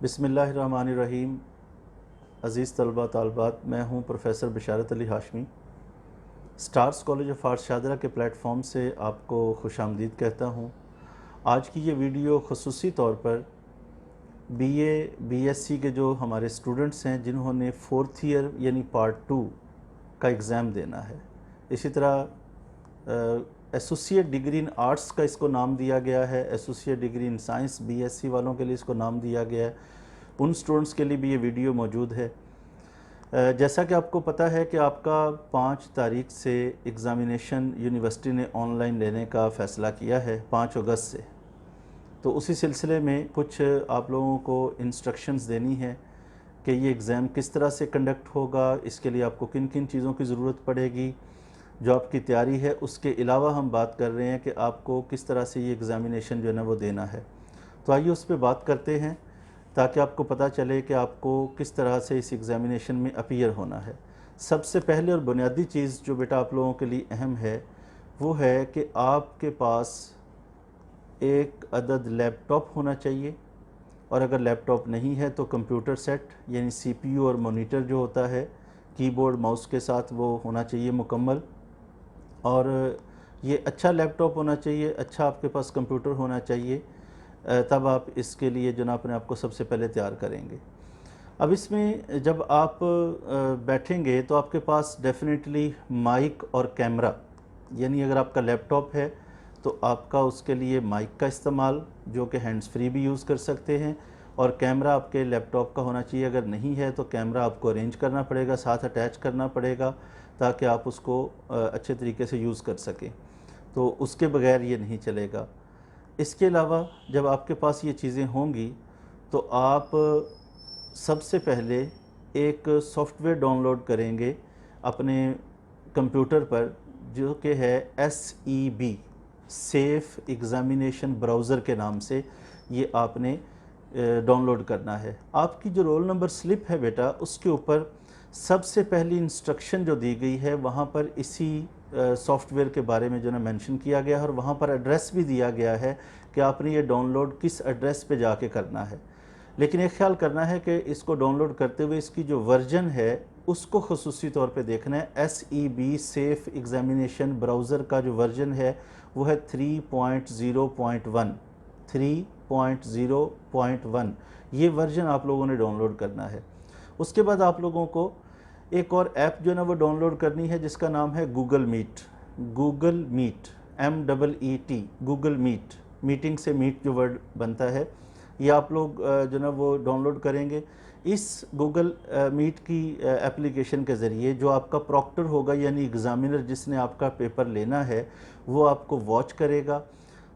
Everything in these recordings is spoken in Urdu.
بسم اللہ الرحمن الرحیم۔ عزیز طلبہ طالبات، میں ہوں professor Basharat Ali Hashmi. Stars college of arts Shahdara کے پلیٹ فارم سے آپ کو خوش آمدید کہتا ہوں۔ آج کی یہ ویڈیو خصوصی طور پر B A B S C کے جو ہمارے اسٹوڈنٹس ہیں جنہوں نے 4th ایئر یعنی پارٹ 2 کا ایگزام دینا ہے، اسی طرح ایسوسیٹ ڈگری ان آرٹس کا اس کو نام دیا گیا ہے، associate degree in science B S C والوں کے لیے اس کو نام دیا گیا ہے، ان سٹوڈنٹس کے لیے بھی یہ ویڈیو موجود ہے۔ جیسا کہ آپ کو پتہ ہے کہ آپ کا 5 تاریخ سے ایگزامینیشن یونیورسٹی نے آن لائن لینے کا فیصلہ کیا ہے، 5 اگست سے۔ تو اسی سلسلے میں کچھ آپ لوگوں کو انسٹرکشنز دینی ہے کہ یہ ایگزام کس طرح سے کنڈکٹ ہوگا، اس کے لیے آپ کو کن کن چیزوں کی ضرورت پڑے گی، جو آپ کی تیاری ہے۔ اس کے علاوہ ہم بات کر رہے ہیں کہ آپ کو کس طرح سے یہ ایگزامینیشن جو ہے نا وہ دینا ہے۔ تو آئیے اس پہ بات کرتے ہیں تاکہ آپ کو پتہ چلے کہ آپ کو کس طرح سے اس ایگزامینیشن میں اپیئر ہونا ہے۔ سب سے پہلے اور بنیادی چیز جو بیٹا آپ لوگوں کے لیے اہم ہے وہ ہے کہ آپ کے پاس ایک عدد لیپ ٹاپ ہونا چاہیے، اور اگر لیپ ٹاپ نہیں ہے تو کمپیوٹر سیٹ یعنی سی پی یو اور مانیٹر جو ہوتا ہے کی بورڈ ماؤس کے ساتھ وہ ہونا چاہیے مکمل، اور یہ اچھا لیپ ٹاپ ہونا چاہیے، اچھا آپ کے پاس کمپیوٹر ہونا چاہیے، تب آپ اس کے لیے جو نا اپنے آپ کو سب سے پہلے تیار کریں گے۔ اب اس میں جب آپ بیٹھیں گے تو آپ کے پاس ڈیفینیٹلی مائک اور کیمرہ، یعنی اگر آپ کا لیپ ٹاپ ہے تو آپ کا اس کے لیے مائک کا استعمال جو کہ ہینڈز فری بھی یوز کر سکتے ہیں، اور کیمرہ آپ کے لیپ ٹاپ کا ہونا چاہیے۔ اگر نہیں ہے تو کیمرہ آپ کو ارینج کرنا پڑے گا، ساتھ اٹیچ کرنا پڑے گا تاکہ آپ اس کو اچھے طریقے سے یوز کر سکیں، تو اس کے بغیر یہ نہیں چلے گا۔ اس کے علاوہ جب آپ کے پاس یہ چیزیں ہوں گی تو آپ سب سے پہلے ایک سافٹ ویئر ڈاؤن لوڈ کریں گے اپنے کمپیوٹر پر، جو کہ ہے SEB سیف ایگزامینیشن براؤزر کے نام سے، یہ آپ نے ڈاؤن لوڈ کرنا ہے۔ آپ کی جو رول نمبر سلپ ہے بیٹا، اس کے اوپر سب سے پہلی انسٹرکشن جو دی گئی ہے وہاں پر اسی سافٹ ویئر کے بارے میں جو نا مینشن کیا گیا ہے، اور وہاں پر ایڈریس بھی دیا گیا ہے کہ آپ نے یہ ڈاؤن لوڈ کس ایڈریس پہ جا کے کرنا ہے۔ لیکن ایک خیال کرنا ہے کہ اس کو ڈاؤن لوڈ کرتے ہوئے اس کی جو ورژن ہے اس کو خصوصی طور پہ دیکھنا ہے۔ SEB سیف ایگزامینیشن براؤزر کا جو ورژن ہے وہ ہے 3.0.1 3.0.1، یہ ورژن آپ لوگوں نے ڈاؤن لوڈ کرنا ہے۔ اس کے بعد آپ لوگوں کو ایک اور ایپ جو ہے نا وہ ڈاؤن لوڈ کرنی ہے جس کا نام ہے Google meet MEET، Google meet, meeting سے میٹ جو ورڈ بنتا ہے، یہ آپ لوگ جو نا وہ ڈاؤن لوڈ کریں گے۔ اس گوگل میٹ کی اپلیکیشن کے ذریعے جو آپ کا پروکٹر ہوگا یعنی ایگزامینر جس نے آپ کا پیپر لینا ہے وہ آپ کو واچ کرے گا۔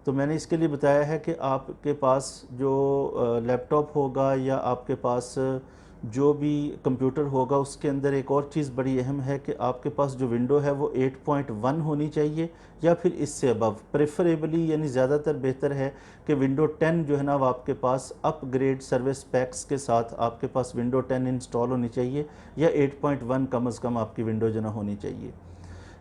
تو میں نے اس کے لیے بتایا ہے کہ آپ کے پاس جو لیپ ٹاپ ہوگا یا آپ کے پاس جو بھی کمپیوٹر ہوگا اس کے اندر ایک اور چیز بڑی اہم ہے کہ آپ کے پاس جو ونڈو ہے وہ 8.1 ہونی چاہیے یا پھر اس سے ابو، پریفریبلی یعنی زیادہ تر بہتر ہے کہ ونڈو 10 جو ہے نا وہ آپ کے پاس اپ گریڈ سروس پیکس کے ساتھ آپ کے پاس ونڈو 10 انسٹال ہونی چاہیے، یا 8.1 کم از کم آپ کی ونڈو جو نا ہونی چاہیے۔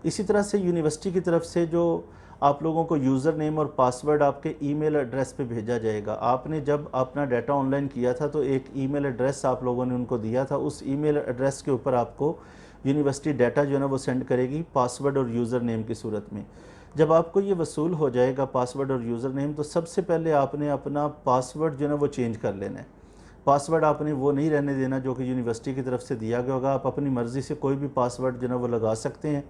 اسی طرح سے یونیورسٹی کی طرف سے جو آپ لوگوں کو یوزر نیم اور پاسورڈ آپ کے ای میل ایڈریس پہ بھیجا جائے گا۔ آپ نے جب اپنا ڈیٹا آن لائن کیا تھا تو ایک ای میل ایڈریس آپ لوگوں نے ان کو دیا تھا، اس ای میل ایڈریس کے اوپر آپ کو یونیورسٹی ڈیٹا جو ہے نا وہ سینڈ کرے گی پاسورڈ اور یوزر نیم کی صورت میں۔ جب آپ کو یہ وصول ہو جائے گا پاسورڈ اور یوزر نیم تو سب سے پہلے آپ نے اپنا پاسورڈ جو ہے نا وہ چینج کر لینا ہے۔ پاسورڈ آپ نے وہ نہیں رہنے دینا جو کہ یونیورسٹی کی طرف سے دیا گیا ہوگا۔ آپ اپنی مرضی سے کوئی بھی پاسورڈ جو ہے نا وہ لگا سکتے ہیں۔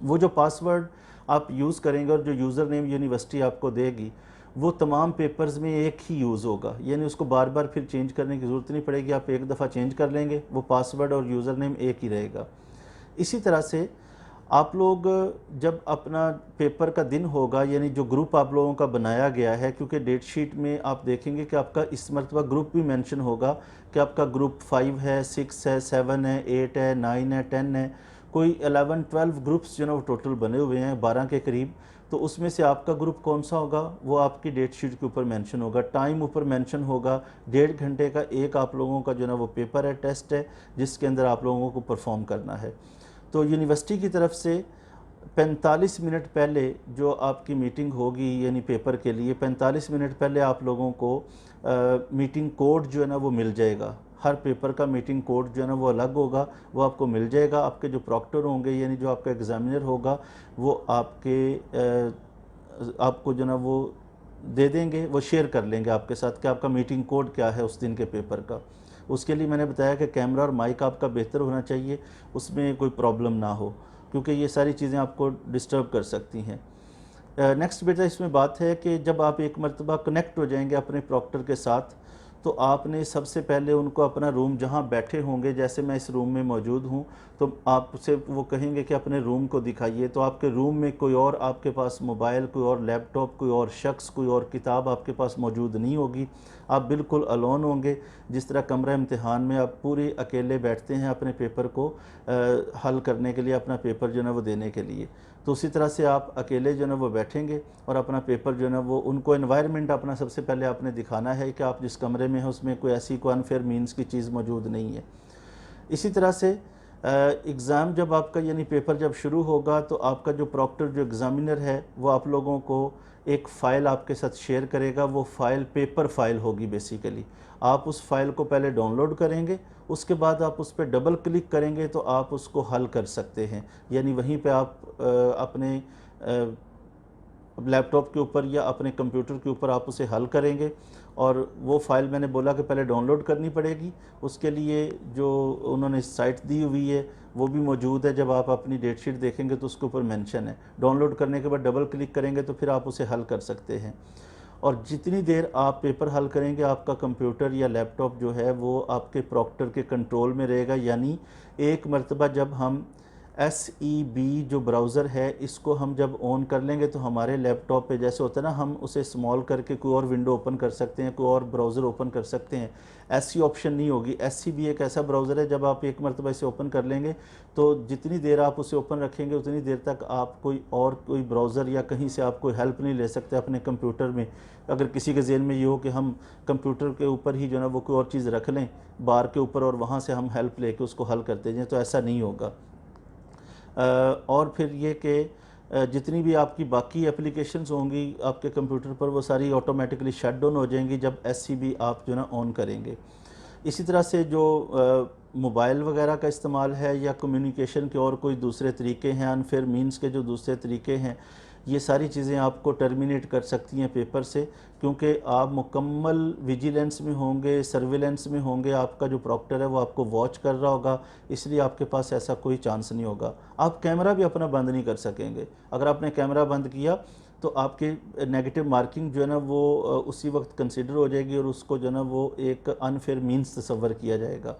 وہ جو پاسورڈ آپ یوز کریں گے اور جو یوزر نیم یونیورسٹی آپ کو دے گی وہ تمام پیپرز میں ایک ہی یوز ہوگا، یعنی اس کو بار بار پھر چینج کرنے کی ضرورت نہیں پڑے گی، آپ ایک دفعہ چینج کر لیں گے، وہ پاسورڈ اور یوزر نیم ایک ہی رہے گا۔ اسی طرح سے آپ لوگ جب اپنا پیپر کا دن ہوگا، یعنی جو گروپ آپ لوگوں کا بنایا گیا ہے، کیونکہ ڈیٹ شیٹ میں آپ دیکھیں گے کہ آپ کا اس مرتبہ گروپ بھی مینشن ہوگا کہ آپ کا گروپ 5 ہے، 6 ہے، 7 ہے، 8 ہے، 9 ہے، 10 ہے، کوئی 11 12 گروپس جو نا وہ ٹوٹل بنے ہوئے ہیں 12 کے قریب۔ تو اس میں سے آپ کا گروپ کون سا ہوگا وہ آپ کی ڈیٹ شیٹ کے اوپر مینشن ہوگا، ٹائم اوپر مینشن ہوگا، 1.5 گھنٹے کا ایک آپ لوگوں کا جو نا وہ پیپر ہے، ٹیسٹ ہے، جس کے اندر آپ لوگوں کو پرفارم کرنا ہے۔ تو یونیورسٹی کی طرف سے 45 منٹ پہلے جو آپ کی میٹنگ ہوگی یعنی پیپر کے لیے 45 منٹ پہلے آپ لوگوں کو میٹنگ کوڈ جو ہے نا وہ مل جائے گا، ہر پیپر کا میٹنگ کوڈ جو ہے نا وہ الگ ہوگا، وہ آپ کو مل جائے گا۔ آپ کے جو پروکٹر ہوں گے یعنی جو آپ کا ایگزامینر ہوگا وہ آپ کو جو ہے نا وہ دے دیں گے، وہ شیئر کر لیں گے آپ کے ساتھ کہ آپ کا میٹنگ کوڈ کیا ہے اس دن کے پیپر کا۔ اس کے لیے میں نے بتایا کہ کیمرہ اور مائک آپ کا بہتر ہونا چاہیے، اس میں کوئی پرابلم نہ ہو، کیونکہ یہ ساری چیزیں آپ کو ڈسٹرب کر سکتی ہیں۔ نیکسٹ بیٹا اس میں بات ہے کہ جب آپ ایک مرتبہ کنیکٹ ہو جائیں گے اپنے پروکٹر کے ساتھ تو آپ نے سب سے پہلے ان کو اپنا روم جہاں بیٹھے ہوں گے، جیسے میں اس روم میں موجود ہوں تو آپ سے وہ کہیں گے کہ اپنے روم کو دکھائیے، تو آپ کے روم میں کوئی اور آپ کے پاس موبائل، کوئی اور لیپ ٹاپ، کوئی اور شخص، کوئی اور کتاب آپ کے پاس موجود نہیں ہوگی، آپ بالکل الون ہوں گے۔ جس طرح کمرہ امتحان میں آپ پورے اکیلے بیٹھتے ہیں اپنے پیپر کو حل کرنے کے لیے، اپنا پیپر جو ہے نا وہ دینے کے لیے، تو اسی طرح سے آپ اکیلے جو ہے نا وہ بیٹھیں گے اور اپنا پیپر جو ہے نا وہ ان کو انوائرمنٹ اپنا سب سے پہلے آپ نے دکھانا ہے کہ آپ جس کمرے میں ہیں اس میں کوئی ایسی کوئی انفیئر مینس کی چیز موجود نہیں ہے۔ اسی طرح سے ایگزام جب آپ کا یعنی پیپر جب شروع ہوگا تو آپ کا جو پروکٹر جو ایگزامینر ہے وہ آپ لوگوں کو ایک فائل آپ کے ساتھ شیئر کرے گا، وہ فائل پیپر فائل ہوگی بیسیکلی۔ آپ اس فائل کو پہلے ڈاؤن لوڈ کریں گے، اس کے بعد آپ اس پہ ڈبل کلک کریں گے تو آپ اس کو حل کر سکتے ہیں، یعنی وہیں پہ آپ اپنے لیپ ٹاپ کے اوپر یا اپنے کمپیوٹر کے اوپر آپ اسے حل کریں گے، اور وہ فائل میں نے بولا کہ پہلے ڈاؤن لوڈ کرنی پڑے گی۔ اس کے لیے جو انہوں نے سائٹ دی ہوئی ہے وہ بھی موجود ہے، جب آپ اپنی ڈیٹ شیٹ دیکھیں گے تو اس کے اوپر مینشن ہے۔ ڈاؤن لوڈ کرنے کے بعد ڈبل کلک کریں گے تو پھر آپ اسے حل کر سکتے ہیں، اور جتنی دیر آپ پیپر حل کریں گے آپ کا کمپیوٹر یا لیپ ٹاپ جو ہے وہ آپ کے پروکٹر کے کنٹرول میں رہے گا، یعنی ایک مرتبہ جب ہم SEB جو براؤزر ہے اس کو ہم جب آن کر لیں گے تو ہمارے لیپ ٹاپ پہ جیسے ہوتا ہے نا ہم اسے اسمال کر کے کوئی اور ونڈو اوپن کر سکتے ہیں، کوئی اور براؤزر اوپن کر سکتے ہیں، ایسی آپشن نہیں ہوگی۔ SEB ایک ایسا براؤزر ہے جب آپ ایک مرتبہ اسے اوپن کر لیں گے تو جتنی دیر آپ اسے اوپن رکھیں گے اتنی دیر تک آپ کوئی براؤزر یا کہیں سے آپ کوئی ہیلپ نہیں لے سکتے اپنے کمپیوٹر میں۔ اگر کسی کے ذہن میں یہ ہو کہ ہم کمپیوٹر کے اوپر ہی جو ہے نا وہ کوئی اور چیز رکھ لیں بار کے اوپر اور وہاں سے ہم ہیلپ لے کے اس کو حل کرتے جائیں، تو ایسا نہیں ہوگا۔ اور پھر یہ کہ جتنی بھی آپ کی باقی اپلیکیشنز ہوں گی آپ کے کمپیوٹر پر وہ ساری آٹومیٹکلی شٹ ڈاؤن ہو جائیں گی جب SEB آپ جو ہے نا آن کریں گے۔ اسی طرح سے جو موبائل وغیرہ کا استعمال ہے یا کمیونیکیشن کے اور کوئی دوسرے طریقے ہیں، انفیئر مینس کے جو دوسرے طریقے ہیں، یہ ساری چیزیں آپ کو ٹرمینیٹ کر سکتی ہیں پیپر سے، کیونکہ آپ مکمل ویجیلنس میں ہوں گے، سرویلنس میں ہوں گے، آپ کا جو پروکٹر ہے وہ آپ کو واچ کر رہا ہوگا، اس لیے آپ کے پاس ایسا کوئی چانس نہیں ہوگا۔ آپ کیمرہ بھی اپنا بند نہیں کر سکیں گے، اگر آپ نے کیمرہ بند کیا تو آپ کے نیگیٹو مارکنگ جو ہے نا وہ اسی وقت کنسیڈر ہو جائے گی اور اس کو جو ہے نا وہ ایک انفیئر مینس تصور کیا جائے گا۔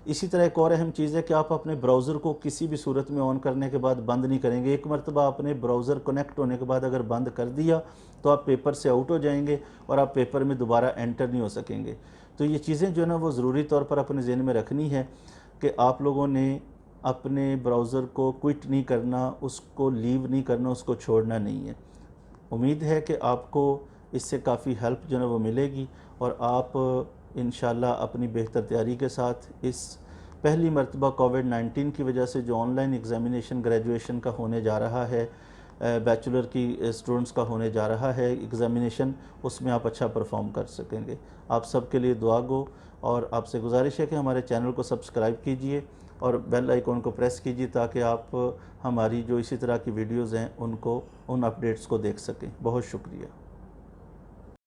اسی طرح ایک اور اہم چیز ہے کہ آپ اپنے براؤزر کو کسی بھی صورت میں آن کرنے کے بعد بند نہیں کریں گے۔ ایک مرتبہ اپنے براؤزر کنیکٹ ہونے کے بعد اگر بند کر دیا تو آپ پیپر سے آؤٹ ہو جائیں گے اور آپ پیپر میں دوبارہ انٹر نہیں ہو سکیں گے۔ تو یہ چیزیں جو ہے نا وہ ضروری طور پر اپنے ذہن میں رکھنی ہے کہ آپ لوگوں نے اپنے براؤزر کو کوئٹ نہیں کرنا، اس کو لیو نہیں کرنا، اس کو چھوڑنا نہیں ہے۔ امید ہے کہ آپ کو اس سے کافی ہیلپ جو ہے وہ ملے گی اور آپ انشاءاللہ اپنی بہتر تیاری کے ساتھ اس پہلی مرتبہ کووڈ-19 کی وجہ سے جو آن لائن ایگزامینیشن گریجویشن کا ہونے جا رہا ہے، بیچلر کی اسٹوڈنٹس کا ہونے جا رہا ہے ایگزامینیشن، اس میں آپ اچھا پرفارم کر سکیں گے۔ آپ سب کے لیے دعا گو، اور آپ سے گزارش ہے کہ ہمارے چینل کو سبسکرائب کیجئے اور بیل آئیکن کو پریس کیجئے تاکہ آپ ہماری جو اسی طرح کی ویڈیوز ہیں ان اپڈیٹس کو دیکھ سکیں۔ بہت شکریہ۔